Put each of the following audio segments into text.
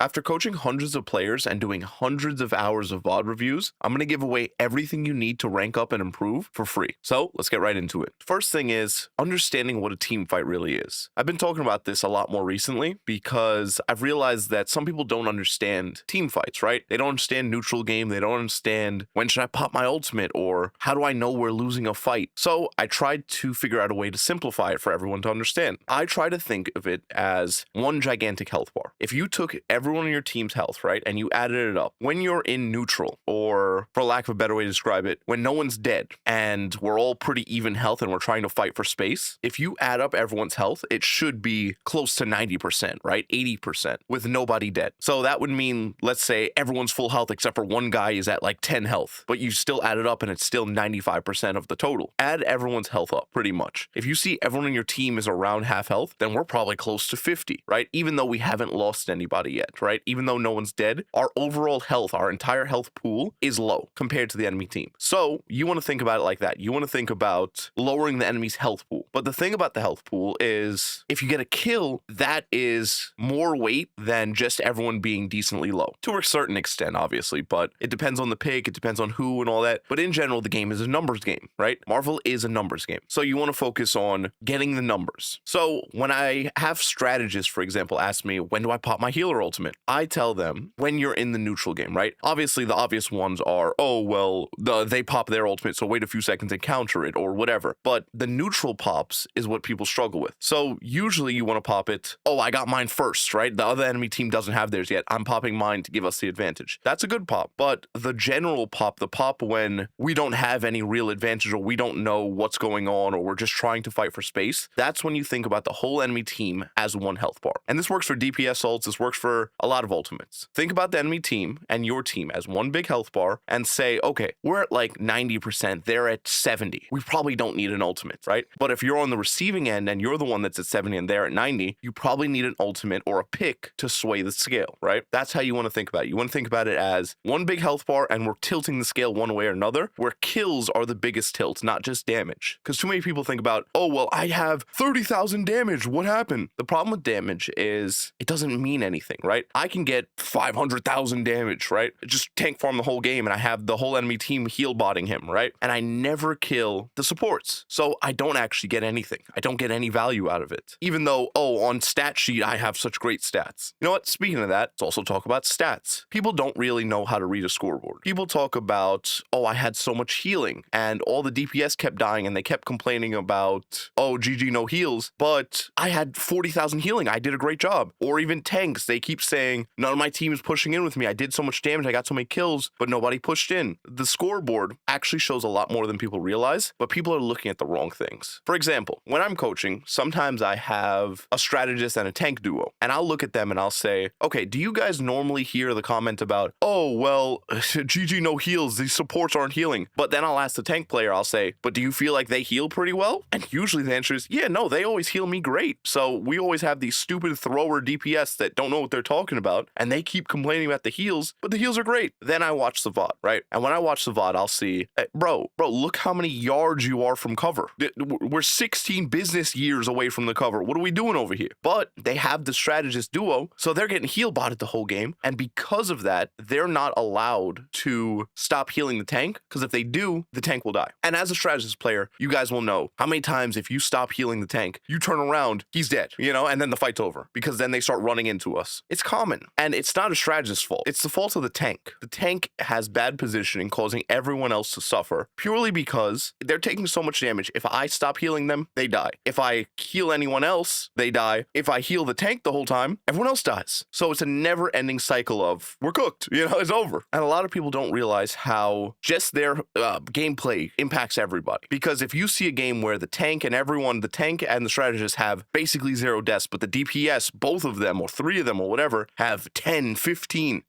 After coaching hundreds of players and doing hundreds of hours of VOD reviews, I'm going to give away everything you need to rank up and improve for free. So let's get right into it. First thing is understanding what a team fight really is. I've been talking about this a lot more recently because I've realized that some people don't understand team fights, right? They don't understand neutral game. They don't understand when should I pop my ultimate or how do I know we're losing a fight? So I tried to figure out a way to simplify it for everyone to understand. I try to think of it as one gigantic health bar. If you took everyone on your team's health, right, and you added it up, when you're in neutral, or for lack of a better way to describe it, when no one's dead and we're all pretty even health and we're trying to fight for space, if you add up everyone's health, it should be close to 90%, right? 80% with nobody dead. So that would mean, let's say everyone's full health except for one guy is at like 10 health, but you still add it up and it's still 95% of the total. Add everyone's health up pretty much. If you see everyone in your team is around half health, then we're probably close to 50, right? Even though we haven't lost anybody yet, right? Even though no one's dead, our overall health, our entire health pool is low compared to the enemy team. So you want to think about it like that. You want to think about lowering the enemy's health pool. But the thing about the health pool is if you get a kill, that is more weight than just everyone being decently low. To a certain extent, obviously, but it depends on the pick, it depends on who and all that. But in general, the game is a numbers game, right? Marvel is a numbers game. So you want to focus on getting the numbers. So when I have strategists, for example, ask me, when do I pop my healer ultimate? I tell them when you're in the neutral game, right? Obviously, the obvious ones are, oh, well, they pop their ultimate, so wait a few seconds and counter it or whatever. But the neutral pops is what people struggle with. So usually you want to pop it, oh, I got mine first, right? The other enemy team doesn't have theirs yet. I'm popping mine to give us the advantage. That's a good pop. But the general pop, the pop when we don't have any real advantage or we don't know what's going on or we're just trying to fight for space, that's when you think about the whole enemy team as one health bar. And this works for DPS ults, this works for a lot of ultimates. Think about the enemy team and your team as one big health bar and say, okay, we're at like 90%, they're at 70. We probably don't need an ultimate, right? But if you're on the receiving end and you're the one that's at 70 and they're at 90, you probably need an ultimate or a pick to sway the scale, right? That's how you want to think about it. You want to think about it as one big health bar and we're tilting the scale one way or another, where kills are the biggest tilt, not just damage. Because too many people think about, oh, well, I have 30,000 damage. What happened? The problem with damage is it doesn't mean anything, right? I can get 500,000 damage, right? Just tank farm the whole game and I have the whole enemy team heal botting him, right? And I never kill the supports. So I don't actually get anything. I don't get any value out of it. Even though, oh, on stat sheet, I have such great stats. You know what? Speaking of that, let's also talk about stats. People don't really know how to read a scoreboard. People talk about, oh, I had so much healing and all the DPS kept dying and they kept complaining about, oh, GG no heals, but I had 40,000 healing. I did a great job. Or even tanks, they keep saying, none of my team is pushing in with me. I did so much damage. I got so many kills, but nobody pushed in. The scoreboard actually shows a lot more than people realize, but people are looking at the wrong things. For example, when I'm coaching, sometimes I have a strategist and a tank duo, and I'll look at them and I'll say, okay, do you guys normally hear the comment about, oh, well, GG no heals, these supports aren't healing? But then I'll ask the tank player, I'll say, but do you feel like they heal pretty well? And usually the answer is, yeah, no, they always heal me great. So we always have these stupid thrower DPS that don't know what they're talking about, and they keep complaining about the heals, but the heals are great. Then I watch the VOD, right? And when I watch the VOD, I'll see, hey, bro, look how many yards you are from cover. We're 16 business years away from the cover. What are we doing over here? But they have the strategist duo, so they're getting heal botted the whole game. And because of that, they're not allowed to stop healing the tank, because if they do, the tank will die. And as a strategist player, you guys will know how many times if you stop healing the tank, you turn around, he's dead, you know, and then the fight's over because then they start running into us. It's common, and it's not a strategist's fault. It's the fault of the tank. The tank has bad positioning, causing everyone else to suffer purely because they're taking so much damage. If I stop healing them, they die. If I heal anyone else, they die. If I heal the tank the whole time, everyone else dies. So it's a never-ending cycle of we're cooked, you know, it's over. And a lot of people don't realize how just their gameplay impacts everybody. Because if you see a game where the tank and the strategist have basically 0 deaths, but the DPS, both of them or 3 of them or whatever, have 10, 15,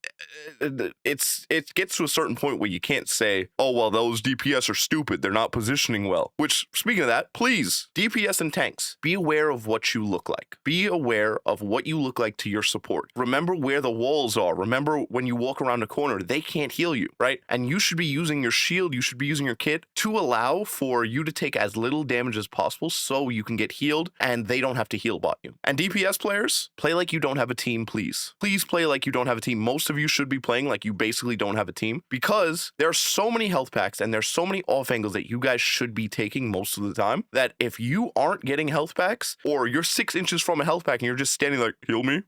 it gets to a certain point where you can't say, oh, well, those DPS are stupid. They're not positioning well. Which, speaking of that, please, DPS and tanks, be aware of what you look like. Be aware of what you look like to your support. Remember where the walls are. Remember when you walk around a corner, they can't heal you, right? And you should be using your shield, you should be using your kit to allow for you to take as little damage as possible so you can get healed and they don't have to heal bot you. And DPS players, play like you don't have a team, please. Please play like you don't have a team. Most of you should be playing like you basically don't have a team, because there are so many health packs and there's so many off angles that you guys should be taking most of the time, that if you aren't getting health packs, or you're 6 inches from a health pack and you're just standing like, heal me,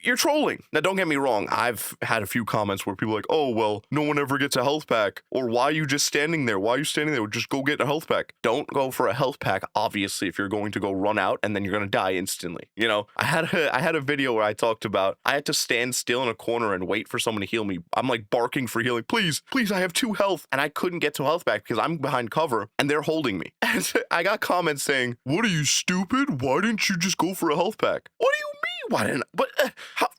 you're trolling. Now, don't get me wrong. I've had a few comments where people are like, oh, well, no one ever gets a health pack, or why are you just standing there? Why are you standing there? Just go get a health pack. Don't go for a health pack, obviously, if you're going to go run out and then you're going to die instantly. You know, I had a video where I talked about I had to stand still in a corner and wait for someone to heal me. I'm like barking for healing. Please, I have 2 health. And I couldn't get to a health pack because I'm behind cover and they're holding me. And I got comments saying, what are you, stupid? Why didn't you just go for a health pack? What do you mean? Why didn't? But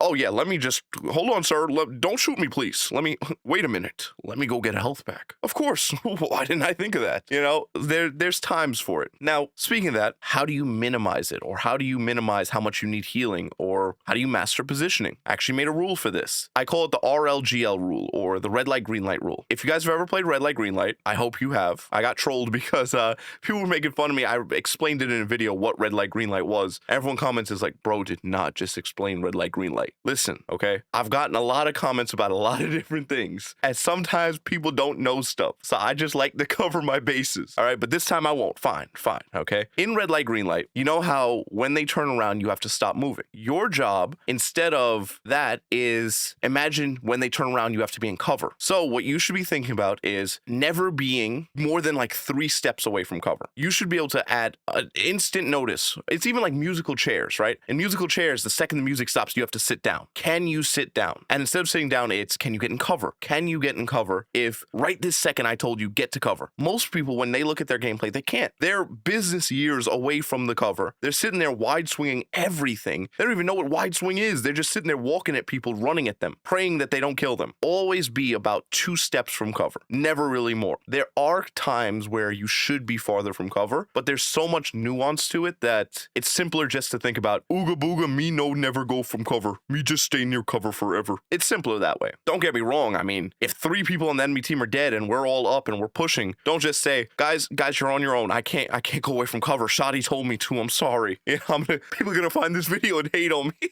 oh yeah, let me just hold on, sir. Don't shoot me, please. Let me wait a minute. Let me go get a health pack. Of course. Why didn't I think of that? You know, there's times for it. Now, speaking of that, how do you minimize it, or how do you minimize how much you need healing, or how do you master positioning? I actually made a rule for this. I call it the RLGL rule, or the red light green light rule. If you guys have ever played red light green light, I hope you have. I got trolled because people were making fun of me. I explained it in a video what red light green light was. Everyone comments is like, bro did not just explain red light green light. Listen, okay, I've gotten a lot of comments about a lot of different things, and sometimes people don't know stuff, so I just like to cover my bases. All right, but this time I won't. Fine, okay. In red light green light, you know how when they turn around you have to stop moving. Your job instead of that is, imagine when they turn around you have to be in cover. So what you should be thinking about is never being more than like 3 steps away from cover. You should be able to add an instant notice. It's even like musical chairs, right? In musical chairs, the second the music stops, you have to sit down. Can you sit down? And instead of sitting down, it's, can you get in cover? Can you get in cover if right this second I told you get to cover? Most people, when they look at their gameplay, they can't. They're business years away from the cover. They're sitting there wide swinging everything. They don't even know what wide swing is. They're just sitting there walking at people, running at them, praying that they don't kill them. Always be about 2 steps from cover. Never really more. There are times where you should be farther from cover, but there's so much nuance to it that it's simpler just to think about, ooga booga, me no never go from cover. Me just stay near cover forever. It's simpler that way. Don't get me wrong. I mean, if 3 people on the enemy team are dead and we're all up and we're pushing, don't just say, guys, you're on your own. I can't go away from cover. Shoddy told me to. I'm sorry. You know, people are gonna find this video and hate on me.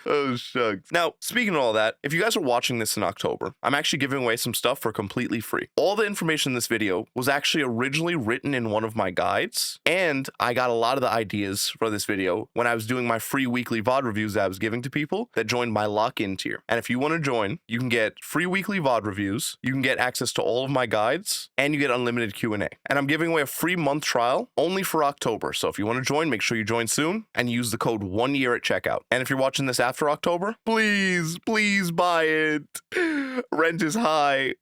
Oh, shucks. Now, speaking of all that, if you guys are watching this in October, I'm actually giving away some stuff for completely free. All the information in this video was actually originally written in one of my guides, and I got a lot of the ideas for this video when I was doing my free weekly VOD reviews that I was giving to people that joined my lock-in tier. And if you want to join, you can get free weekly VOD reviews, you can get access to all of my guides, and you get unlimited Q&A. And I'm giving away a free month trial only for October. So if you want to join, make sure you join soon and use the code 1year at checkout. And if you're watching this after October, please buy it. Rent is high.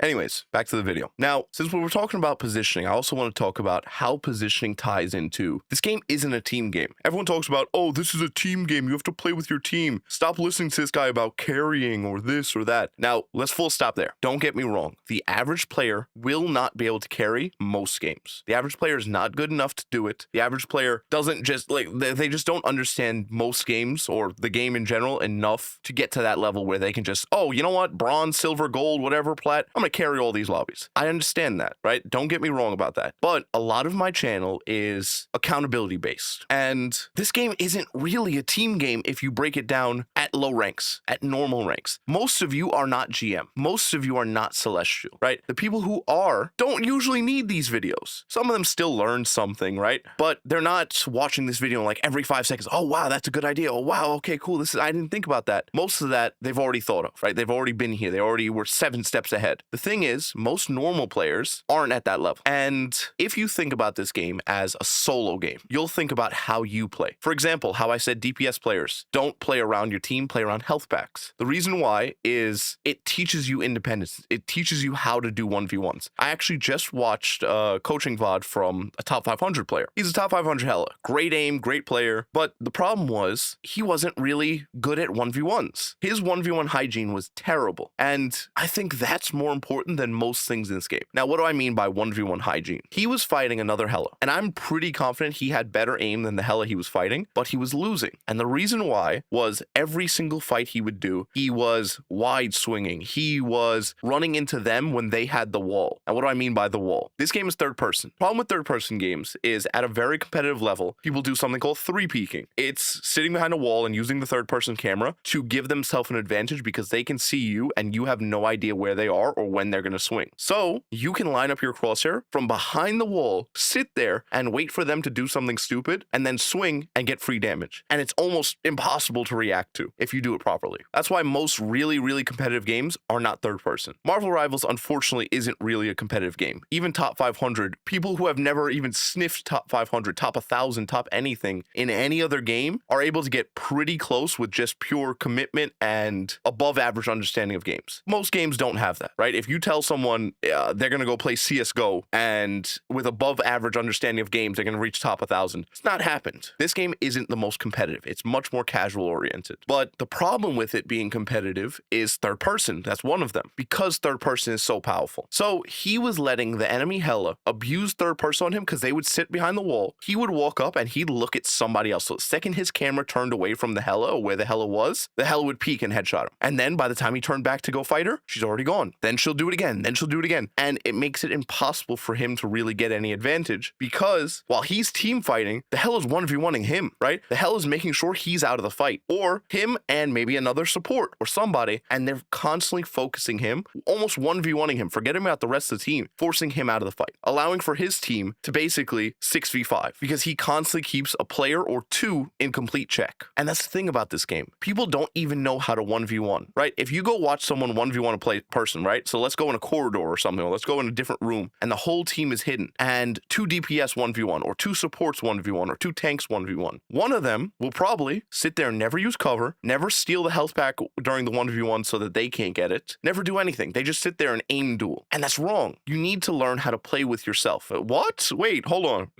Anyways, back to the video. Now, since we were talking about positioning, I also want to talk about how positioning ties into this game isn't a team game. Everyone talks about, oh, this is a team game. You have to play with your team. Stop listening to this guy about carrying or this or that. Now, let's full stop there. Don't get me wrong. The average player will not be able to carry most games. The average player is not good enough to do it. The average player doesn't just, like, they just don't understand most games or the game in general enough to get to that level where they can just, oh, you know what? Bronze, silver, gold, whatever, plat, I'm going to carry all these lobbies. I understand that, right? Don't get me wrong about that. But a lot of my channel is accountability based. And this game isn't really a team game if you break it down at low ranks, at normal ranks. Most of you are not GM. Most of you are not Celestial, right? The people who are don't usually need these videos. Some of them still learn something, right? But they're not watching this video like every 5 seconds. Oh, wow, that's a good idea. Oh, wow, okay, cool. I didn't think about that. Most of that they've already thought of, right? They've already been here. They already were 7 steps ahead. The thing is, most normal players aren't at that level. And if you think about this game as a solo game, you'll think about how you play. For example, how I said DPS players don't play around your team, play around health packs. The reason why is it teaches you independence. It teaches you how to do 1v1s. I actually just watched a coaching VOD from a top 500 player. He's a top 500 hella. Great aim, great player. But the problem was he wasn't really good at 1v1s. His 1v1 hygiene was terrible. And I think that's more important than most things in this game. Now, what do I mean by 1v1 hygiene? He was fighting another Hella, and I'm pretty confident he had better aim than the Hella he was fighting, but he was losing. And the reason why was every single fight he would do, he was wide swinging. He was running into them when they had the wall. And what do I mean by the wall? This game is third person. Problem with third person games is at a very competitive level, people do something called three peeking. It's sitting behind a wall and using the third person camera to give themselves an advantage because they can see you and you have no idea where they are or when they're going to swing. So you can line up your crosshair from behind the wall, sit there and wait for them to do something stupid and then swing and get free damage. And it's almost impossible to react to if you do it properly. That's why most really, really competitive games are not third person. Marvel Rivals, unfortunately, isn't really a competitive game. Even top 500, people who have never even sniffed top 500, top 1,000, top anything in any other game are able to get pretty close with just pure commitment and above average understanding of games. Most games don't have that, right? If you tell someone they're going to go play CSGO and with above average understanding of games, they're going to reach top 1,000, it's not happened. This game isn't the most competitive. It's much more casual oriented. But the problem with it being competitive is third person. That's one of them because third person is so powerful. So he was letting the enemy Hella abuse third person on him because they would sit behind the wall. He would walk up and he'd look at somebody else. So the second his camera turned away from the Hella or where the Hella was, the Hella would peek and headshot him. And then by the time he turned back to go fight her, she's already gone. Then she'll do it again. Then she'll do it again. And it makes it impossible for him to really get any advantage because while he's team fighting, the Hella's 1v1ing him, right? The Hella's making sure he's out of the fight or him and maybe another support or somebody. And they're constantly focusing him, almost 1v1ing him, forgetting about the rest of the team, forcing him out of the fight, allowing for his team to basically 6v5 because he constantly keeps a player or two in complete check. And that's the thing about this game. People don't even know how to 1v1, right? If you go watch someone 1v1 a play person, right? So let's go in a corridor or something, or let's go in a different room and the whole team is hidden and two DPS 1v1 or two supports 1v1 or two tanks 1v1. One of them will probably sit there and never use cover, never steal the health pack during the 1v1 so that they can't get it, never do anything. They just sit there and aim duel. And that's wrong. You need to learn how to play with yourself. What? Wait, hold on.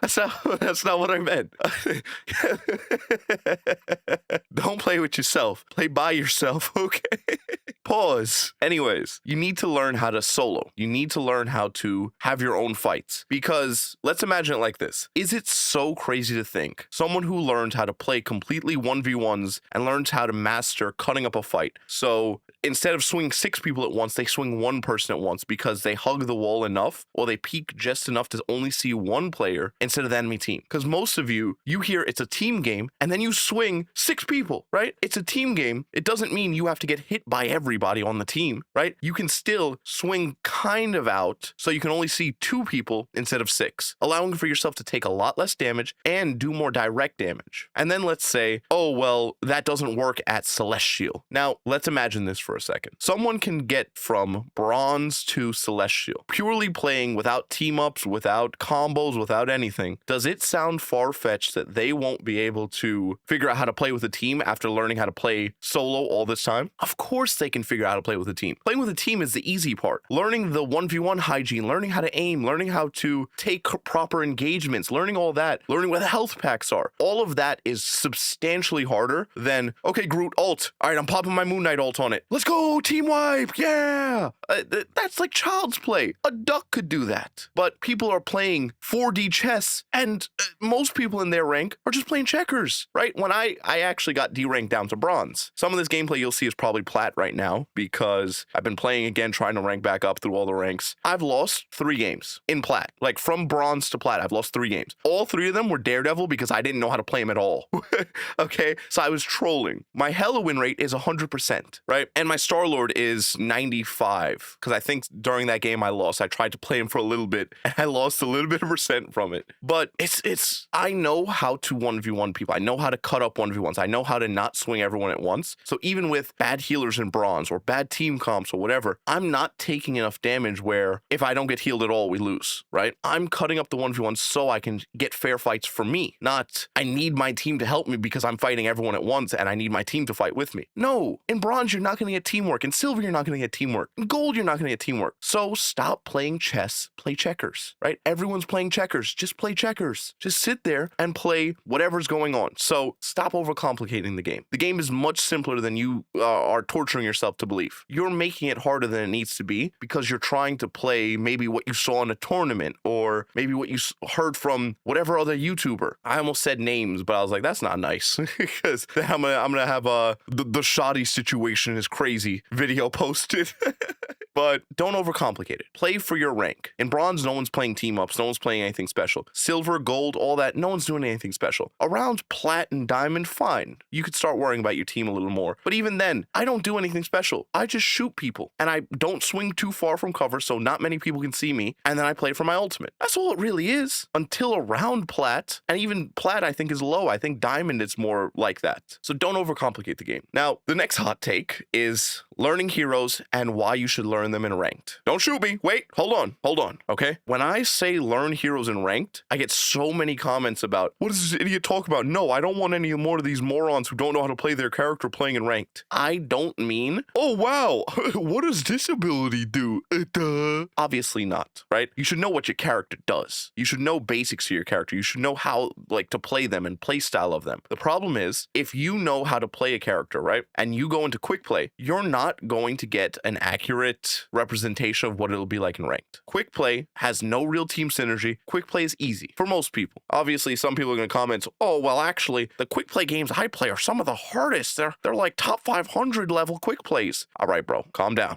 That's not what I meant. Don't play with yourself. Play by yourself, okay? Pause. Anyways, you need to learn how to solo. You need to learn how to have your own fights. Because let's imagine it like this. Is it so crazy to think someone who learned how to play completely 1v1s and learns how to master cutting up a fight? So instead of swinging 6 people at once, they swing 1 person at once because they hug the wall enough or they peek just enough to only see 1 player instead of the enemy team. Because most of you hear it's a team game and then you swing 6 people, right? It's a team game. It doesn't mean you have to get hit by everybody on the team, right? You can still swing kind of out so you can only see 2 people instead of 6, allowing for yourself to take a lot less damage and do more direct damage. And then let's say, oh, well, that doesn't work at Celestial. Now, let's imagine this for a second. Someone can get from Bronze to Celestial, purely playing without team-ups, without combos, without anything. Does it sound far-fetched that they won't be able to figure out how to play with a team after learning how to play solo all this time? Of course they can figure out how to play with a team. Playing with a team is the easy part. Learning the 1v1 hygiene, learning how to aim, learning how to take proper engagements, learning all that, learning where the health packs are. All of that is substantially harder than, okay, Groot, ult. All right, I'm popping my Moon Knight ult on it. Let's go, team wipe, yeah! That's like child's play. A duck could do that. But people are playing 4D chess, and most people in their rank are just playing checkers, right? When I actually got D-ranked down to Bronze. Some of this gameplay you'll see is probably Plat right now because I've been playing again, trying to rank back up through all the ranks. I've lost 3 games in Plat. Like from Bronze to Plat, I've lost 3 games. All 3 of them were DareDevil because I didn't know how to play him at all. Okay, so I was trolling. My Hella win rate is 100%, right? And my Star-Lord is 95 because I think during that game I lost. I tried to play him for a little bit and I lost a little bit of percent from it. But I know how to 1v1 people. I know how to cut up 1v1s. I know how to not swing everyone at once. So even with bad healers in Bronze or bad team comps or whatever, I'm not taking enough damage where if I don't get healed at all, we lose, right? I'm cutting up the 1v1 so I can get fair fights for me, not I need my team to help me because I'm fighting everyone at once and I need my team to fight with me. No, in Bronze, you're not going to get teamwork. In silver, you're not going to get teamwork. In gold, you're not going to get teamwork. So stop playing chess, play checkers, right? Everyone's playing checkers. Just play checkers. Just sit there and play whatever's going on. So stop overcomplicating the game. The game is much simpler than you are torturing yourself to believe. You're making it harder than it needs to be because you're trying to play maybe what you saw in a tournament or maybe what you heard from whatever other YouTuber. I almost said names, but I was like, that's not nice because I'm gonna have the shoddy situation is crazy video posted. But don't overcomplicate it. Play for your rank. In bronze, no one's playing team ups. No one's playing anything special. Silver, gold, all that, no one's doing anything special. Around plat and diamond, fine. You could start worrying about your team a little more. But even then, I don't do anything special. I just shoot people. And I don't swing too far from cover so not many people can see me. And then I play for my ultimate. That's all it really is. Until around plat. And even plat, I think, is low. I think diamond is more like that. So don't overcomplicate the game. Now, the next hot take is learning heroes and why you should learn them in ranked. Don't shoot me. Wait, hold on, okay? When I say learn heroes in ranked, I get so many comments about, what does this idiot talk about? No, I don't want any more of these morons who don't know how to play their character playing in ranked. I don't mean, oh wow, what does this ability do? Obviously not, right? You should know what your character does. You should know basics of your character. You should know how, like, to play them and play style of them. The problem is, if you know how to play a character, right, and you go into quick play, you're not going to get an accurate representation of what it'll be like in ranked. Quick play has no real team synergy. Quick play is easy for most people. Obviously, some people are going to comment, oh, well, actually, the quick play games I play are some of the hardest. They're like top 500 level quick plays. All right, bro, calm down.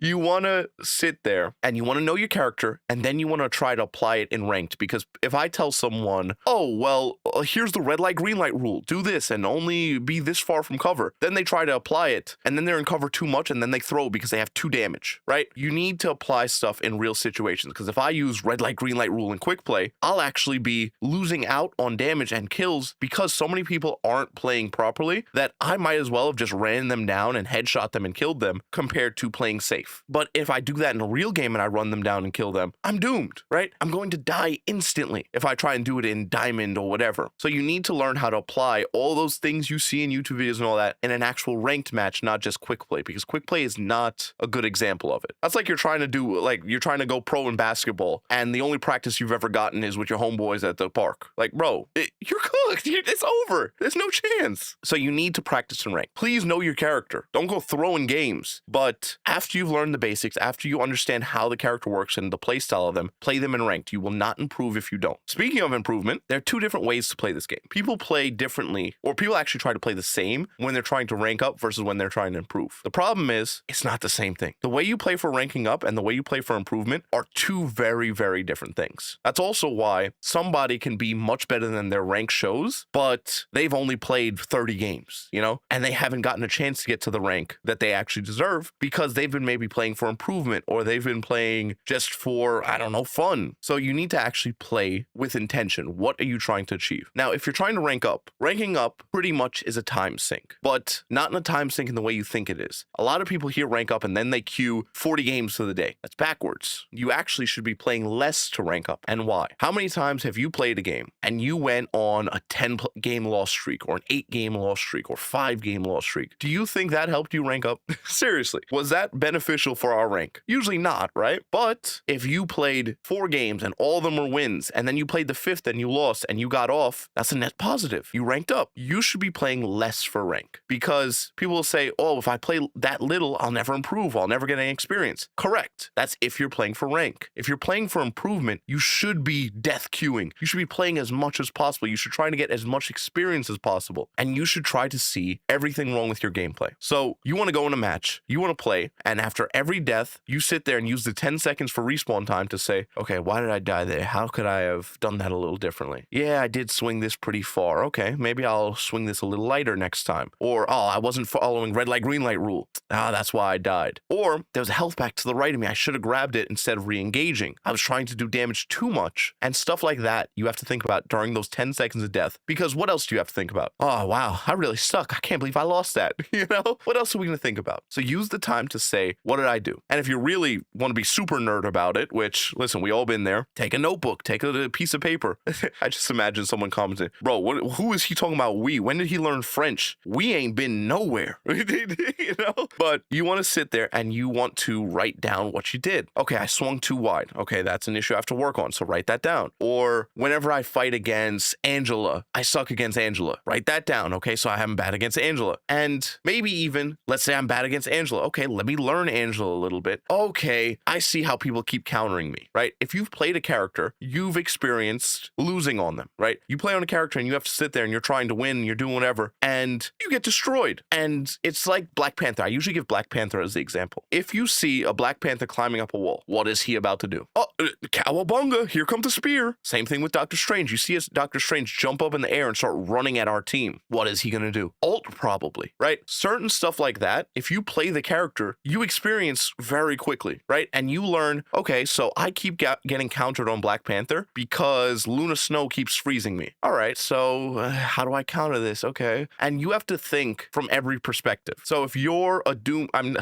You want to sit there and you want to know your character, and then you want to try to apply it in ranked, because if I tell someone, oh, well, here's the red light, green light rule, do this and only be this far from cover, then they try to apply it, and then they're in cover too much, and then they throw because they have 2 damage, right? You need to apply stuff in real situations, because if I use red light, green light rule in quick play, I'll actually be losing out on damage and kills because so many people aren't playing properly that I might as well have just ran them down and headshot them and killed them compared to playing safe. But if I do that in a real game and I run them down and kill them, I'm doomed, right? I'm going to die instantly if I try and do it in diamond or whatever. So you need to learn how to apply all those things you see in YouTube videos and all that in an actual ranked match, not just quick play, because quick play is not a good example of it. That's like you're trying to go pro in basketball and the only practice you've ever gotten is with your homeboys at the park. Like, bro, you're cooked. It's over. There's no chance. So you need to practice and rank. Please know your character. Don't go throwing games. But after you've learned the basics, after you understand how the character works and the play style of them, play them in ranked. You will not improve if you don't. Speaking of improvement, there are 2 different ways to play this game. People play differently, or people actually try to play the same when they're trying to rank up versus when they're trying to improve. The problem is, it's not the same thing. The way you play for ranking up and the way you play for improvement are 2 very, very different things. That's also why somebody can be much better than their rank shows, but they've only played 30 games, you know, and they haven't gotten a chance to get to the rank that they actually deserve because they've been maybe playing for improvement or they've been playing just for, I don't know, fun. So you need to actually play with intention. What are you trying to achieve? Now, if you're trying to rank up, ranking up pretty much is a time sink, but not in a time sink in the way you think it is. A lot of people here rank up and then they queue 40 games for the day. That's backwards. You actually should be playing less to rank up. And why? How many times have you played a game and you went on a 10-game loss streak or an 8-game loss streak or 5-game loss streak? Do you think that helped you rank up? Seriously, was that beneficial for our rank? Usually not, right? But if you played 4 games and all of them were wins, and then you played the 5th and you lost and you got off, that's a net positive. You ranked up. You should be playing less for rank, because people will say, oh, if I play that little, I'll never improve. I'll never get any experience. Correct. That's if you're playing for rank. If you're playing for improvement, you should be death queuing. You should be playing as much as possible. You should try to get as much experience as possible. And you should try to see everything wrong with your gameplay. So you want to go in a match, you want to play, and after every death, you sit there and use the 10 seconds for respawn time to say, okay, why did I die there? How could I have done that a little differently? Yeah, I did swing this pretty far. Okay, maybe I'll swing this a little lighter next time. Or, oh, I wasn't following red light, green light rule. Ah, that's why I died. Or there was a health pack to the right of me. I should have grabbed it instead of re-engaging. I was trying to do damage too much, and stuff like that you have to think about during those 10 seconds of death, because what else do you have to think about? Oh, wow, I really suck. I can't believe I lost that. You know, what else are we going to think about? So use the time to say, what did I do? And if you really want to be super nerd about it, which, listen, we all been there, take a notebook, take a piece of paper. I just imagine someone commenting, bro, who is he talking about we? When did he learn French? We ain't been nowhere. You know? But you want to sit there and you want to write down what you did. Okay, I swung too wide. Okay, that's an issue I have to work on, so write that down. Or whenever I fight against Angela, I suck against Angela. Write that down. Okay, so I'm bad against Angela. And maybe even, let's say I'm bad against Angela. Okay, let me learn Angela a little bit. Okay, I see how people keep countering me, right? If you've played a character, you've experienced losing on them, right? You play on a character and you have to sit there and you're trying to win, and you're doing whatever, and you get destroyed. And it's like Black Panther. I usually give Black Panther as the example. If you see a Black Panther climbing up a wall, what is he about to do? Oh, cowabunga, here comes the spear. Same thing with Doctor Strange. You see Doctor Strange jump up in the air and start running at our team. What is he going to do? Ult probably, right? Certain stuff like that, if you play the character, you experience very quickly, right? And you learn, okay, so I keep getting countered on Black Panther because Luna Snow keeps freezing me. All right, so how do I counter this? Okay. And you have to think from every perspective. So if you're a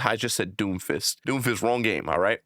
I just said Doomfist. Doomfist, wrong game, all right?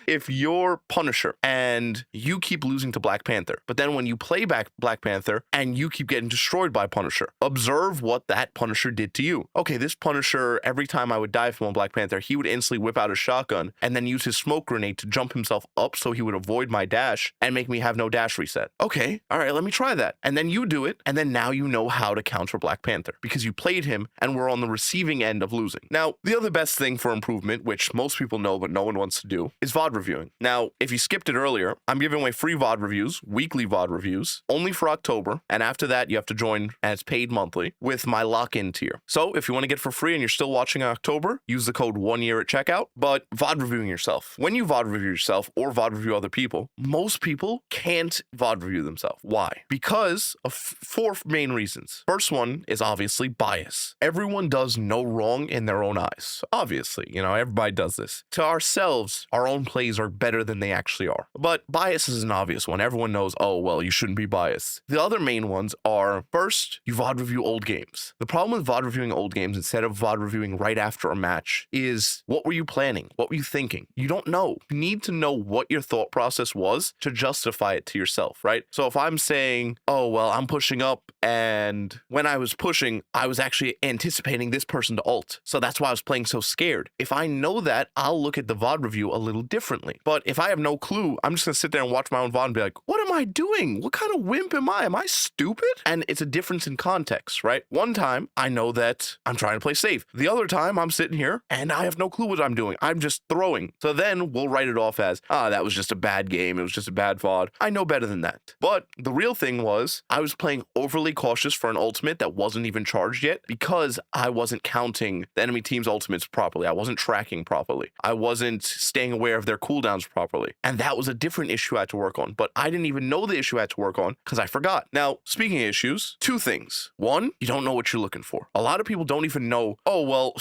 If you're Punisher and you keep losing to Black Panther, but then when you play back Black Panther and you keep getting destroyed by Punisher, observe what that Punisher did to you. Okay, this Punisher, every time I would die from a Black Panther, he would instantly whip out a shotgun and then use his smoke grenade to jump himself up so he would avoid my dash and make me have no dash reset. Okay, all right, let me try that. And then you do it, and then now you know how to counter Black Panther because you played him and were on the receiving end of losing. Now, the other best thing for improvement, which most people know but no one wants to do, is VOD reviewing. Now, if you skipped it earlier, I'm giving away free VOD reviews, weekly VOD reviews, only for October, and after that, you have to join, and it's paid monthly, with my lock-in tier. So, if you want to get it for free and you're still watching in October, use the code 1year at checkout, but VOD reviewing yourself. When you VOD review yourself or VOD review other people, most people can't VOD review themselves. Why? Because of four main reasons. First one is obviously bias. Everyone does no wrong in their own eyes. Obviously, you know, everybody does this. To ourselves, our own plays are better than they actually are. But bias is an obvious one. Everyone knows, oh, well, you shouldn't be biased. The other main ones are, first, you VOD review old games. The problem with VOD reviewing old games instead of VOD reviewing right after a match is, what were you planning? What were you thinking? You don't know. You need to know what your thought process was to justify it to yourself, right? So if I'm saying, oh, well, I'm pushing up, and when I was pushing, I was actually anticipating this person to ult. So that's why I was playing so scared. If I know that, I'll look at the VOD review a little differently. But if I have no clue, I'm just gonna sit there and watch my own VOD and be like, what am I doing? What kind of wimp am I? Am I stupid? And it's a difference in context, right? One time, I know that I'm trying to play safe. The other time, I'm sitting here and I have no clue what I'm doing. I'm just throwing. So then we'll write it off as, that was just a bad game. It was just a bad VOD. I know better than that. But the real thing was, I was playing overly cautious for an ultimate that wasn't even charged yet because I wasn't counting the enemy team's ultimates properly. I wasn't tracking properly. I wasn't staying aware of their cooldowns properly. And that was a different issue I had to work on. But I didn't even know the issue I had to work on because I forgot. Now, speaking of issues, two things. One, you don't know what you're looking for. A lot of people don't even know, oh, well,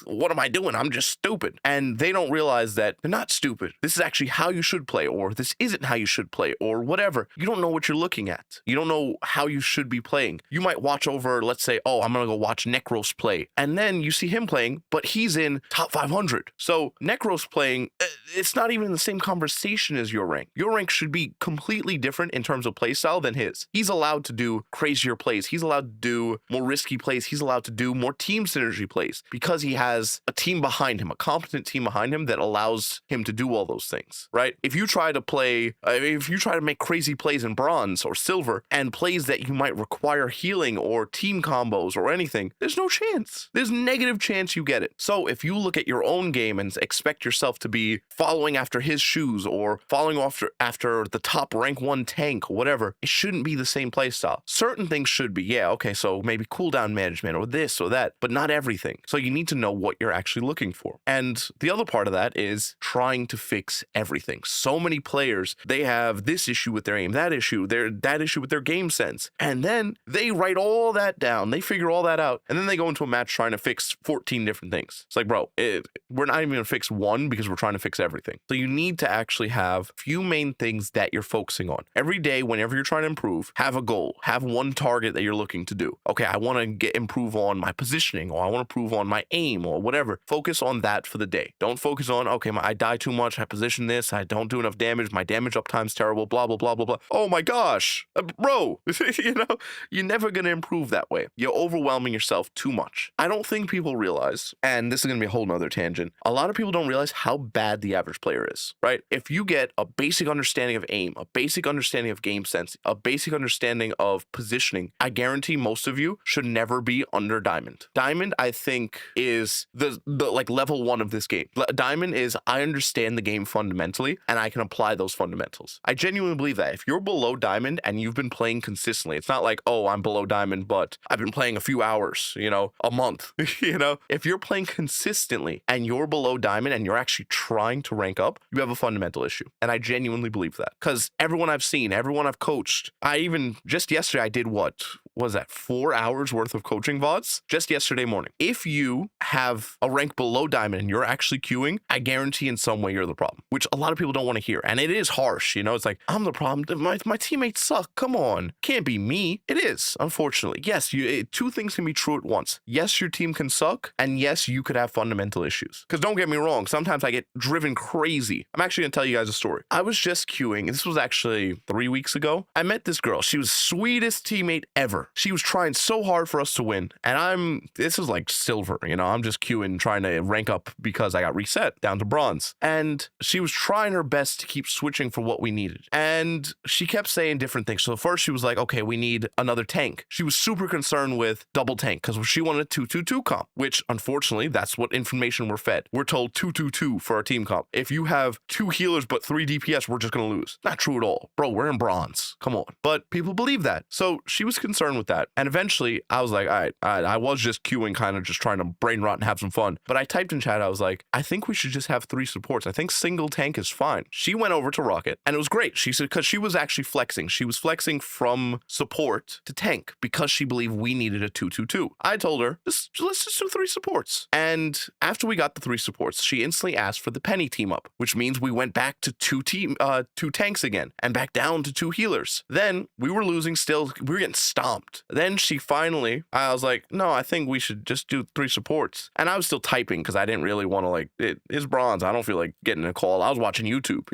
what am I doing? I'm just stupid. And they don't realize that they're not stupid. This is actually how you should play, or this isn't how you should play, or whatever. You don't know what you're looking at. You don't know how you should be playing. You might watch over, let's say, oh, I'm going to go watch Necros play. And then you see him playing, but he's in top 500. So Necros playing, it's not even in the same conversation as your rank. Your rank should be completely different in terms of play style than his. He's allowed to do crazier plays. He's allowed to do more risky plays. He's allowed to do more team synergy plays because he has a team behind him, a competent team behind him that allows him to do all those things, right? If you try to make crazy plays in bronze or silver and plays that you might require healing or team combos or anything, there's no chance. There's negative chance you get it. So if you look at your own game and expect yourself to be following after his shoes or following after the top rank 1 tank or whatever, it shouldn't be the same playstyle. Certain things should be, yeah, okay, so maybe cooldown management or this or that, but not everything. So you need to know what you're actually looking for. And the other part of that is trying to fix everything. So many players, they have this issue with their aim, that issue with their game sense. And then they write all that down. They figure all that out. And then they go into a match trying to fix 14 different things. It's like, bro, we're not even going to fix one because we're trying to fix everything. So you need to actually have a few main things that you're focusing on. Every day, whenever you're trying to improve, have a goal, have one target that you're looking to do. Okay, I want to improve on my positioning, or I want to improve on my aim, or whatever. Focus on that for the day. Don't focus on, okay, I die too much, I position this, I don't do enough damage, my damage uptime's terrible, blah, blah, blah, blah, blah. Oh my gosh, bro, you're never going to improve that way. You're overwhelming yourself too much. I don't think people realize, and this is going to be a whole nother tangent, a lot of people don't realize how bad the average player is, right? If you get a basic understanding of aim, a basic understanding of game sense, a basic understanding of positioning, I guarantee most of you should never be under Diamond. Diamond, I think, is the like level 1 of this game. Diamond is, I understand the game fundamentally and I can apply those fundamentals. I genuinely believe that if you're below Diamond and you've been playing consistently, it's not like, oh, I'm below Diamond, but I've been playing a few hours, a month, if you're playing consistently and you're below Diamond and you're actually trying to rank up, you have a fundamental issue. And I genuinely believe that, because everyone I've seen, everyone I've coached, just yesterday I did what was that, 4 hours worth of coaching VODs just yesterday morning. If you have a rank below Diamond and you're actually queuing, I guarantee in some way you're the problem, which a lot of people don't want to hear. And it is harsh, it's like, I'm the problem, my teammates suck, come on, can't be me. It is, unfortunately. Yes, two things can be true at once. Yes, your team can suck, and yes, you could have fundamental issues. Because don't get me wrong, sometimes I get driven crazy. I'm actually gonna tell you guys a story. I was just queuing, and this was actually 3 weeks ago. I met this girl. She was sweetest teammate ever. She was trying so hard for us to win, and this is like silver, I'm just queuing, trying to rank up because I got reset down to bronze. And she was trying her best to keep switching for what we needed. And she kept saying different things. So first she was like, okay, we need another tank. She was super concerned with double tank because she wanted a 2-2-2 comp, which unfortunately, that's what information we're fed. We're told 2-2-2 for our team comp. If you have 2 healers but 3 DPS, we're just going to lose. Not true at all. Bro, we're in bronze. Come on. But people believe that. So she was concerned with that. And eventually I was like, all right, I was just queuing, kind of just trying to brain rot and have some fun. But I typed in chat, I was like, I think we should just have 3 supports. I think single tank is fine. She went over to Rocket and it was great. She said, because she was actually flexing. She was flexing from support to tank because she believed we needed a 2-2-2. I told her, let's just do 3 supports. And after we got the 3 supports, she instantly asked for the Penny team up, which means we went back to 2 tanks again and back down to 2 healers. Then we were losing still. We were getting stomped. Then she finally, I was like, no, I think we should just do 3 supports. And I was still typing because I didn't really want to it's bronze. I don't feel like getting a call. I was watching YouTube,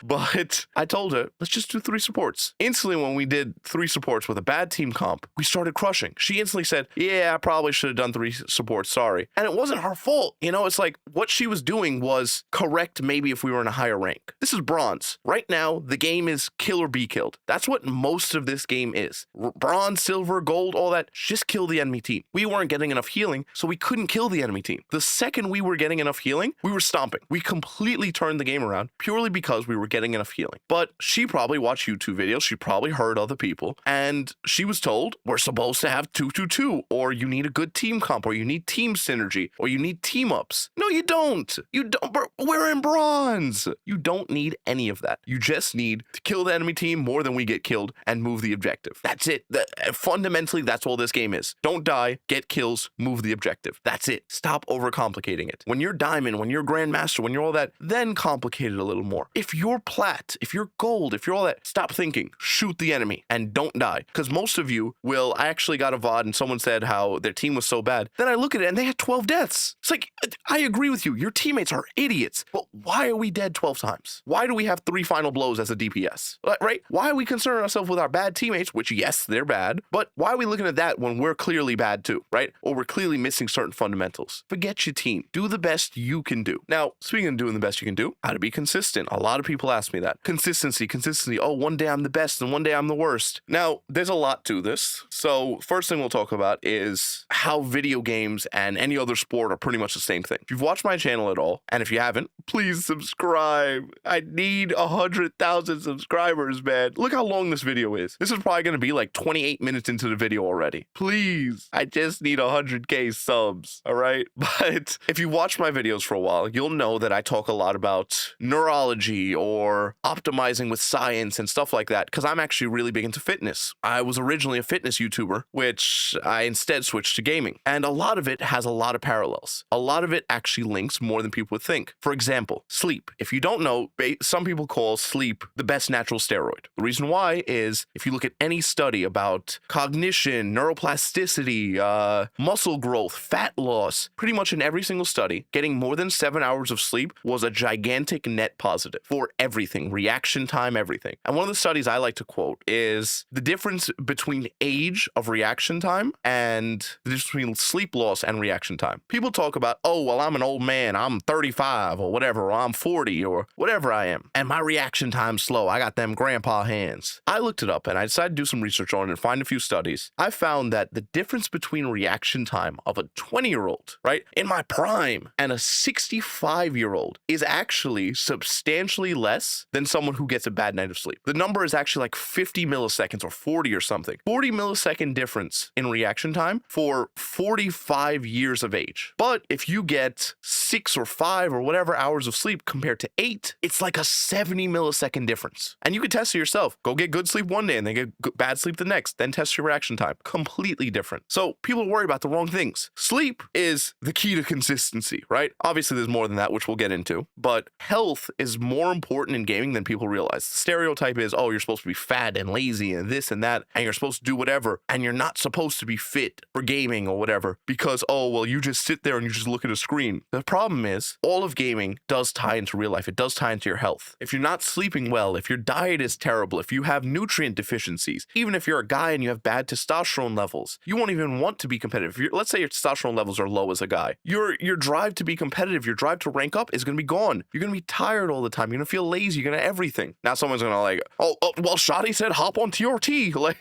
But I told her, let's just do 3 supports. Instantly, when we did 3 supports with a bad team comp, we started crushing. She instantly said, yeah, I probably should have done 3 supports. Sorry. And it wasn't her fault. It's like what she was doing was correct maybe if we were in a higher rank. This is bronze. Right now, the game is kill or be killed. That's what most of this game is. Bronze, silver, gold, all that. Just kill the enemy team. We weren't getting enough healing, so we couldn't kill the enemy team. The second we were getting enough healing, we were stomping. We completely turned the game around purely because we were getting enough healing. But she probably watched YouTube videos. She probably heard other people, and she was told we're supposed to have 2-2-2, or you need a good team comp, or you need team synergy, or you need team ups. No, you don't. You don't. We're in bronze. You don't need any of that. You just need to kill the enemy team more than we get killed and move the objective. That's it. Fundamentally, that's all this game is. Don't die, get kills, move the objective. That's it. Stop overcomplicating it. When you're diamond, when you're grandmaster, when you're all that, then complicate it a little more. If you're plat, if you're gold, if you're all that, stop thinking. Shoot the enemy and don't die. Because most of you will, I actually got a VOD and someone said how their team was so bad. Then I look at it and they had 12 deaths. It's like, I agree with you. Your teammates are idiots. But why are we dead 12 times? Why do we have 3 final blows as a DPS? Right? Why are we concerning ourselves with our bad teammates, which yes, they're bad, but why are we looking at that when we're clearly bad too, right? Or we're clearly missing certain fundamentals? Forget your team. Do the best you can do. Now, speaking of doing the best you can do, how to be consistent. A lot of people ask me that. Consistency. Oh, one day I'm the best and one day I'm the worst. Now, there's a lot to this. So first thing we'll talk about is how video games and any other sport are pretty much the same thing. If you've watched my channel at all, and if you haven't, please subscribe. I need 100,000 subscribers, man. Look how long this video is. This is probably going to be like 28 minutes minutes into the video already. Please, I just need 100K subs, all right? But if you watch my videos for a while, you'll know that I talk a lot about neurology or optimizing with science and stuff like that, because I'm actually really big into fitness. I was originally a fitness YouTuber, which I instead switched to gaming. And a lot of it has a lot of parallels. A lot of it actually links more than people would think. For example, sleep. If you don't know, some people call sleep the best natural steroid. The reason why is if you look at any study about cognition, neuroplasticity, muscle growth, fat loss, pretty much in every single study, getting more than 7 hours of sleep was a gigantic net positive for everything, reaction time, everything. And one of the studies I like to quote is the difference between age of reaction time and the difference between sleep loss and reaction time. People talk about, oh, well, I'm an old man, I'm 35 or whatever, or I'm 40 or whatever I am, and my reaction time's slow. I got them grandpa hands. I looked it up and I decided to do some research on it and find a few studies. I found that the difference between reaction time of a 20-year-old, right, in my prime, and a 65-year-old is actually substantially less than someone who gets a bad night of sleep. The number is actually like 50 milliseconds or 40 or something. 40 millisecond difference in reaction time for 45 years of age. But if you get 6 or 5 or whatever hours of sleep compared to 8, it's like a 70 millisecond difference. And you can test it yourself. Go get good sleep one day and then get bad sleep the next. Then test your reaction time. Completely different. So people worry about the wrong things. Sleep is the key to consistency, right? Obviously, there's more than that, which we'll get into. But health is more important in gaming than people realize. The stereotype is, oh, you're supposed to be fat and lazy and this and that, and you're supposed to do whatever, and you're not supposed to be fit for gaming or whatever because, oh, well, you just sit there and you just look at a screen. The problem is all of gaming does tie into real life. It does tie into your health. If you're not sleeping well, if your diet is terrible, if you have nutrient deficiencies, even if you're a guy and you have bad testosterone levels, you won't even want to be competitive. Let's say your testosterone levels are low as a guy. Your drive to be competitive, your drive to rank up is going to be gone. You're going to be tired all the time. You're going to feel lazy. You're going to everything. Now someone's going to like, oh, well, Shotty said hop on TRT. Like,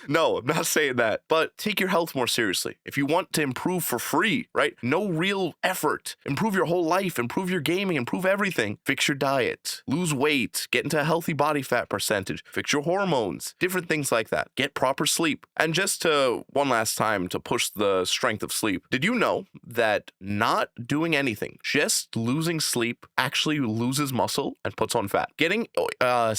no, I'm not saying that. But take your health more seriously. If you want to improve for free, right? No real effort. Improve your whole life. Improve your gaming. Improve everything. Fix your diet. Lose weight. Get into a healthy body fat percentage. Fix your hormones. Different things like that. Get proper sleep. And just to one last time to push the strength of sleep. Did you know that not doing anything, just losing sleep, actually loses muscle and puts on fat? Getting I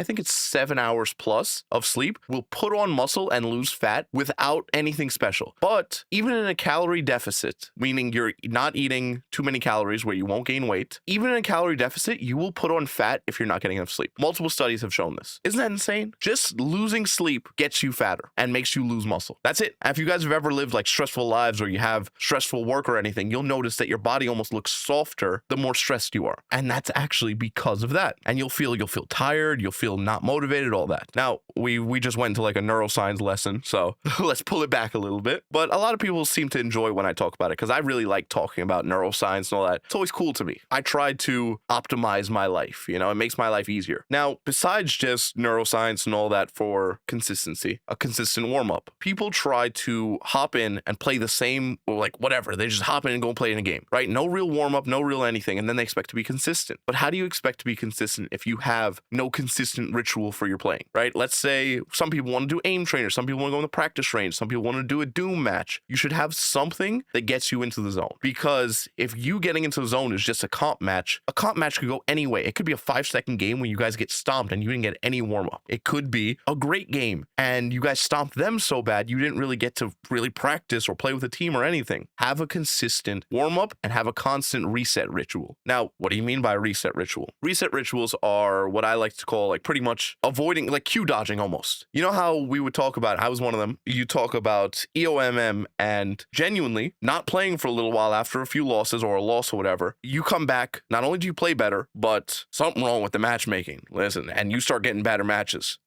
think it's 7 hours plus of sleep will put on muscle and lose fat without anything special. But even in a calorie deficit, meaning you're not eating too many calories where you won't gain weight, even in a calorie deficit, you will put on fat if you're not getting enough sleep. Multiple studies have shown this. Isn't that insane? Just losing sleep gets you fatter and makes you lose muscle. That's it. And if you guys have ever lived like stressful lives or you have stressful work or anything, you'll notice that your body almost looks softer the more stressed you are. And that's actually because of that. And you'll feel tired, you'll feel not motivated, all that. Now, we just went into like a neuroscience lesson, so let's pull it back a little bit. But a lot of people seem to enjoy when I talk about it because I really like talking about neuroscience and all that. It's always cool to me. I try to optimize my life, it makes my life easier. Now, besides just neuroscience and all that for consistency, a consistent warm-up, people try to hop in and play the same, or like whatever. They just hop in and go play in a game, right? No real warm-up, no real anything, and then they expect to be consistent. But how do you expect to be consistent if you have no consistent ritual for your playing, right? Let's say some people want to do aim trainer, some people want to go in the practice range, some people want to do a Doom match. You should have something that gets you into the zone, because if you getting into the zone is just a comp match could go anyway. It could be a 5-second game where you guys get stomped and you didn't get any warm-up. It could be a great game and you guys stomped them so bad you didn't really get to really practice or play with a team or anything. Have a consistent warm-up and have a constant reset ritual. Now, what do you mean by a reset ritual? Reset rituals are what I like to call like pretty much avoiding, like Q dodging almost. You know how we would talk about, I was one of them, you talk about EOMM and genuinely not playing for a little while after a few losses or a loss or whatever, you come back, not only do you play better, but something wrong with the matchmaking. Listen, and you start getting better matches,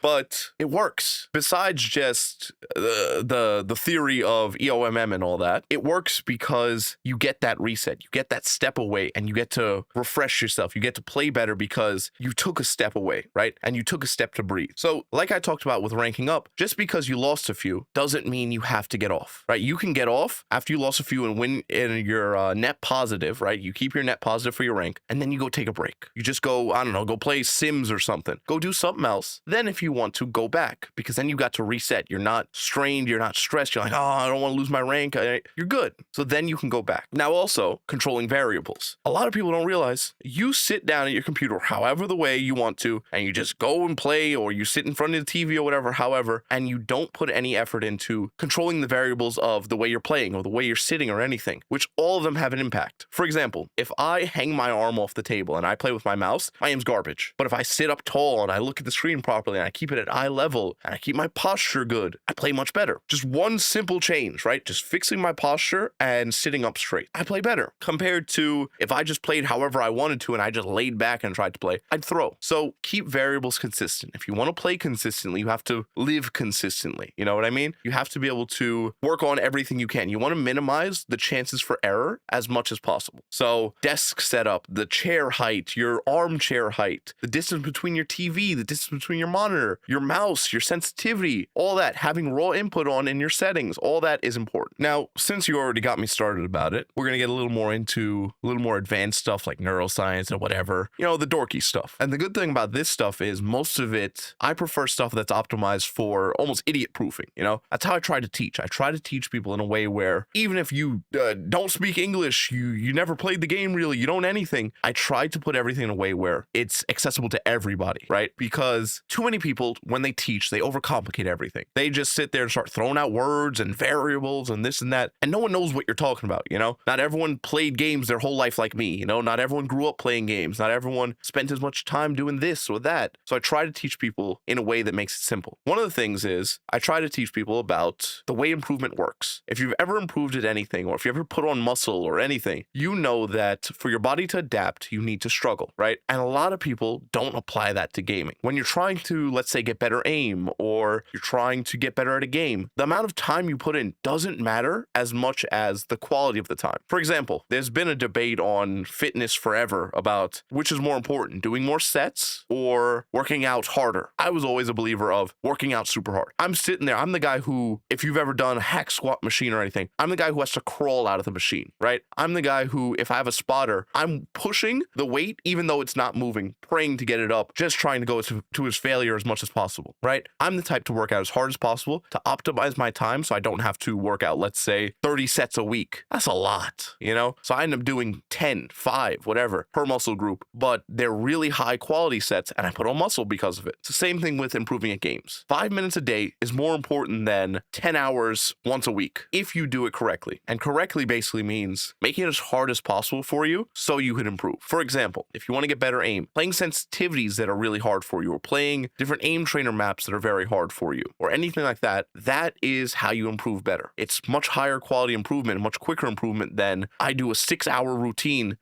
but it works. Besides just the theory of EOMM and all that, it works because you get that reset, you get that step away, and you get to refresh yourself. You get to play better because you took a step away, right? And you took a step to breathe. So like I talked about with ranking up, just because you lost a few doesn't mean you have to get off, right? You can get off after you lost a few and win in your net positive, right? You keep your net positive for your rank, and then you go take a break. You just go, I don't know, go play Sims or something. Go do something else. Then if you want want to, go back, because then you got to reset. You're not strained, you're not stressed. You're like, oh, I don't want to lose my rank. You're good. So then you can go back. Now also, controlling variables. A lot of people don't realize you sit down at your computer however the way you want to, and you just go and play, or you sit in front of the TV or whatever, however, and you don't put any effort into controlling the variables of the way you're playing or the way you're sitting or anything, which all of them have an impact. For example, if I hang my arm off the table and I play with my mouse, my aim's garbage. But if I sit up tall and I look at the screen properly and I keep it at eye level and I keep my posture good, I play much better. Just one simple change, right? Just fixing my posture and sitting up straight. I play better compared to if I just played however I wanted to and I just laid back and tried to play, I'd throw. So keep variables consistent. If you want to play consistently, you have to live consistently. You know what I mean? You have to be able to work on everything you can. You want to minimize the chances for error as much as possible. So desk setup, the chair height, your armchair height, the distance between your TV, the distance between your monitor, your mouse, your sensitivity, all that, having raw input on in your settings, all that is important. Now, since you already got me started about it, we're going to get a little more into a little more advanced stuff like neuroscience and whatever, you know, the dorky stuff. And the good thing about this stuff is most of it, I prefer stuff that's optimized for almost idiot proofing. You know, that's how I try to teach. I try to teach people in a way where even if you don't speak English, you never played the game really, you don't anything, I try to put everything in a way where it's accessible to everybody, right? Because too many people, when they teach, they overcomplicate everything. They just sit there and start throwing out words and variables and this and that, and no one knows what you're talking about, you know? Not everyone played games their whole life like me, you know? Not everyone grew up playing games. Not everyone spent as much time doing this or that. So I try to teach people in a way that makes it simple. One of the things is I try to teach people about the way improvement works. If you've ever improved at anything, or if you ever put on muscle or anything, you know that for your body to adapt, you need to struggle, right? And a lot of people don't apply that to gaming. When you're trying to, let's say, get better aim, or you're trying to get better at a game, the amount of time you put in doesn't matter as much as the quality of the time. For example, there's been a debate on fitness forever about which is more important, doing more sets or working out harder. I was always a believer of working out super hard. I'm sitting there, I'm the guy who, if you've ever done a hack squat machine or anything, I'm the guy who has to crawl out of the machine, right? I'm the guy who, if I have a spotter, I'm pushing the weight even though it's not moving, praying to get it up, just trying to go to his failure as much as possible, right? I'm the type to work out as hard as possible to optimize my time so I don't have to work out, let's say, 30 sets a week. That's a lot, you know? So I end up doing 10, 5, whatever, per muscle group, but they're really high quality sets and I put on muscle because of it. It's the same thing with improving at games. 5 minutes a day is more important than 10 hours once a week if you do it correctly. And correctly basically means making it as hard as possible for you so you can improve. For example, if you want to get better aim, playing sensitivities that are really hard for you, or playing different aim trainer maps that are very hard for you, or anything like that, that is how you improve better. It's much higher quality improvement, much quicker improvement than I do a 6-hour routine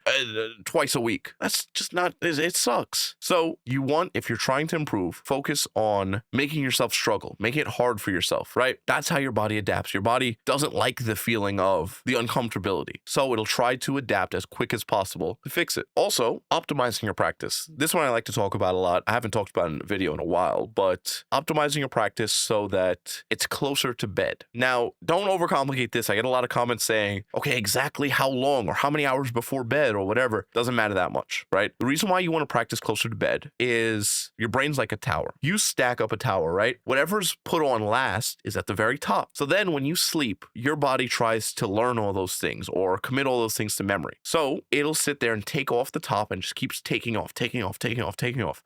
twice a week. That's just not, it sucks. So you want, if you're trying to improve, focus on making yourself struggle, making it hard for yourself, right? That's how your body adapts. Your body doesn't like the feeling of the uncomfortability. So it'll try to adapt as quick as possible to fix it. Also, optimizing your practice. This one I like to talk about a lot. I haven't talked about it in a video in a while, but optimizing your practice so that it's closer to bed. Now, don't overcomplicate this. I get a lot of comments saying, okay, exactly how long or how many hours before bed or whatever. Doesn't matter that much, right? The reason why you want to practice closer to bed is your brain's like a tower. You stack up a tower, right? Whatever's put on last is at the very top. So then when you sleep, your body tries to learn all those things or commit all those things to memory. So it'll sit there and take off the top and just keeps taking off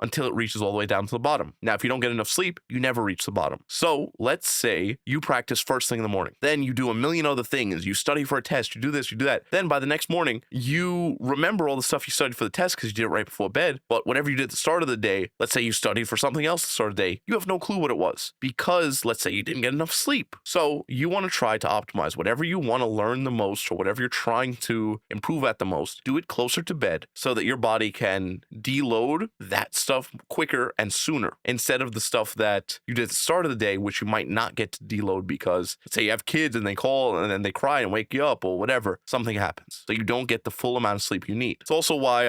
until it reaches all the way down to the bottom. Now, if you don't get enough sleep, you never reach the bottom. So let's say you practice first thing in the morning. Then you do a million other things. You study for a test, you do this, you do that. Then by the next morning, you remember all the stuff you studied for the test because you did it right before bed. But whatever you did at the start of the day, let's say you studied for something else at the start of the day, you have no clue what it was because let's say you didn't get enough sleep. So you want to try to optimize whatever you want to learn the most or whatever you're trying to improve at the most, do it closer to bed so that your body can deload that stuff quicker and sooner instead of the stuff that you did at the start of the day, which you might not get to deload because let's say you have kids and they call and then they cry and wake you up or whatever, something happens. So you don't get the full amount of sleep you need. It's also why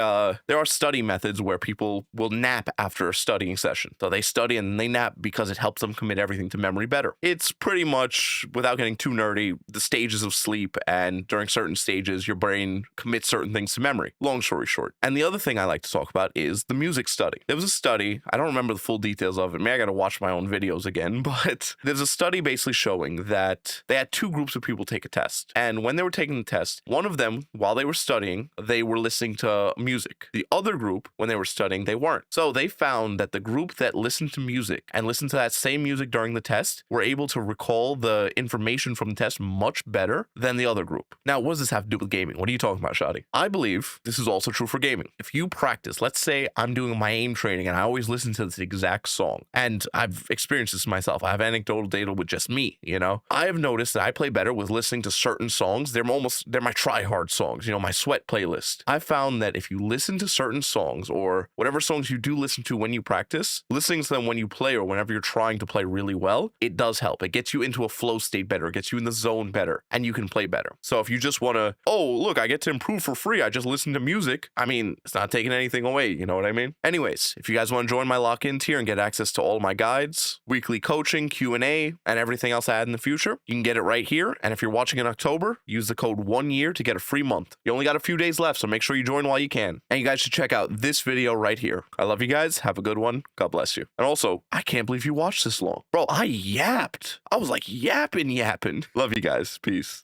there are study methods where people will nap after a studying session. So they study and they nap because it helps them commit everything to memory better. It's pretty much, without getting too nerdy, the stages of sleep, and during certain stages, your brain commits certain things to memory. Long story short. And the other thing I like to talk about is the music study. There was a study, I don't remember the full details details of it. Maybe I got to watch my own videos again, but there's a study basically showing that they had two groups of people take a test. And when they were taking the test, one of them, while they were studying, they were listening to music. The other group, when they were studying, they weren't. So they found that the group that listened to music and listened to that same music during the test were able to recall the information from the test much better than the other group. Now, what does this have to do with gaming? What are you talking about, Shadi? I believe this is also true for gaming. If you practice, let's say I'm doing my aim training and I always listen to this exact song, and I've experienced this myself. I have anecdotal data with just me, you know? I have noticed that I play better with listening to certain songs. They're my try-hard songs, you know, my sweat playlist. I found that if you listen to certain songs or whatever songs you do listen to when you practice, listening to them when you play or whenever you're trying to play really well, it does help. It gets you into a flow state better, it gets you in the zone better, and you can play better. So if you just want to, oh, look, I get to improve for free, I just listen to music, I mean, it's not taking anything away, you know what I mean? Anyways, if you guys want to join my lock-in tier and get access to all my guides, weekly coaching, Q&A, and everything else I add in the future, you can get it right here. And if you're watching in October, use the code 1YEAR to get a free month. You only got a few days left, so make sure you join while you can. And you guys should check out this video right here. I love you guys. Have a good one. God bless you. And also, I can't believe you watched this long. Bro, I yapped. I was like yapping. Love you guys. Peace.